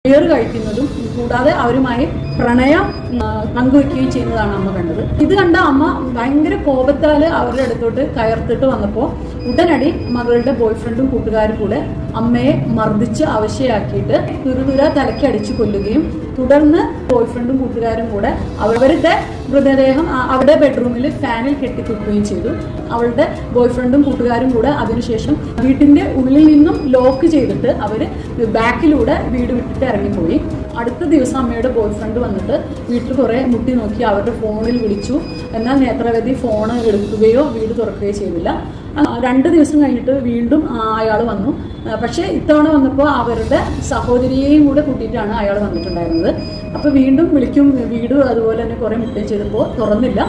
Beer കഴിക്കുന്നതും കൂടാതെ അവരുമായി പ്രണയം പങ്കുവെക്കുകയും ചെയ്യുന്നതാണ് അമ്മ കണ്ടത്. ഇത് കണ്ട അമ്മ ഭയങ്കര കോപത്താൽ അവരുടെ അടുത്തോട്ട് കയർത്തിട്ട് വന്നപ്പോൾ ഉടനടി മകളുടെ ബോയ്ഫ്രണ്ടും കൂട്ടുകാരും കൂടെ അമ്മയെ മർദ്ദിച്ച് അവശയാക്കിയിട്ട് തുരുതുര തലയ്ക്കടിച്ചു കൊല്ലുകയും തുടർന്ന് ബോയ്ഫ്രണ്ടും കൂട്ടുകാരും കൂടെ അവരുടെ മൃതദേഹം അവരുടെ ബെഡ്റൂമിൽ ഫാനിൽ കെട്ടിത്തൂക്കുകയും ചെയ്തു. അവളുടെ ബോയ്ഫ്രണ്ടും കൂട്ടുകാരും കൂടെ അതിനുശേഷം വീട്ടിന്റെ ഉള്ളിൽ നിന്നും ലോക്ക് ചെയ്തിട്ട് അവർ ബാക്കിലൂടെ വീട് വിട്ടിട്ട് ഇറങ്ങിപ്പോയി. അടുത്ത ദിവസം അമ്മയുടെ ബോയ്ഫ്രണ്ട് വന്നിട്ട് വീട്ടിൽ കുറെ മുട്ടി നോക്കി അവരുടെ ഫോണിൽ വിളിച്ചു. എന്നാൽ നേത്രവതി ഫോൺ എടുക്കുകയോ വീട് തുറക്കുകയോ ചെയ്തില്ല. 2 ദിവസം കഴിഞ്ഞിട്ട് വീണ്ടും അയാൾ വന്നു. പക്ഷേ ഇത്തവണ വന്നപ്പോൾ അവരുടെ സഹോദരിയെയും കൂടെ കൂട്ടിയിട്ടാണ് അയാൾ വന്നിട്ടുണ്ടായിരുന്നത്. അപ്പോൾ വീണ്ടും വിളിക്കും, വീട് അതുപോലെ തന്നെ കുറെ മുട്ടുകയും ചെയ്തപ്പോൾ തുറന്നില്ല.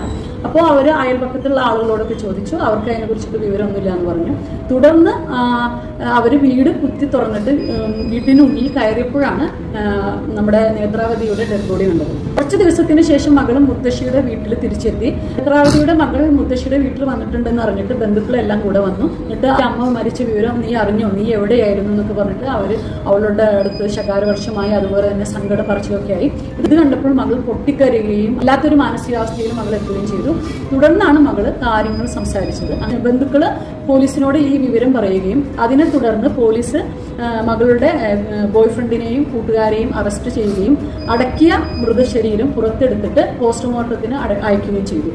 അപ്പോൾ അവർ അയൽപക്കത്തുള്ള ആളുകളോടൊക്കെ ചോദിച്ചു. അവർക്ക് അതിനെക്കുറിച്ചിട്ട് വിവരമൊന്നുമില്ല എന്ന് പറഞ്ഞു. തുടർന്ന് അവർ വീട് കുത്തി തുറന്നിട്ട് വീട്ടിനുള്ളിൽ കയറിയപ്പോഴാണ് നമ്മുടെ നേത്രാവതിയുടെ ഡെഡ് ബോഡി കണ്ടത്. കുറച്ച് ദിവസത്തിന് ശേഷം മകളും മുത്തശ്ശിയുടെ വീട്ടിൽ തിരിച്ചെത്തി. നേത്രാവതിയുടെ മകൾ മുത്തശ്ശിയുടെ വീട്ടിൽ വന്നിട്ടുണ്ടെന്ന് അറിഞ്ഞിട്ട് ബന്ധുക്കളെല്ലാം കൂടെ വന്നു. എന്നിട്ട് അമ്മ മരിച്ച വിവരം നീ അറിഞ്ഞോ, നീ എവിടെയായിരുന്നു എന്നൊക്കെ പറഞ്ഞിട്ട് അവളുടെ അടുത്ത് ശകാരവർഷമായി അതുപോലെ തന്നെ സങ്കടം പറച്ചിലൊക്കെ ആയി. ഇത് കണ്ടപ്പോൾ മകൾ പൊട്ടിക്കരയുകയും അല്ലാത്തൊരു മാനസികാവസ്ഥയിൽ മകൾ എത്തുകയും ചെയ്തു. തുടർന്നാണ് മകള് കാര്യങ്ങൾ സംസാരിച്ചത്. ബന്ധുക്കള് പോലീസിനോട് ഈ വിവരം പറയുകയും അതിനെ തുടർന്ന് പോലീസ് മകളുടെ ബോയ്ഫ്രണ്ടിനെയും കൂട്ടുകാരെയും അറസ്റ്റ് ചെയ്യുകയും അടക്കിയ മൃതശരീരം പുറത്തെടുത്തിട്ട് പോസ്റ്റ്മോർട്ടത്തിന് അയക്കുകയും ചെയ്തു.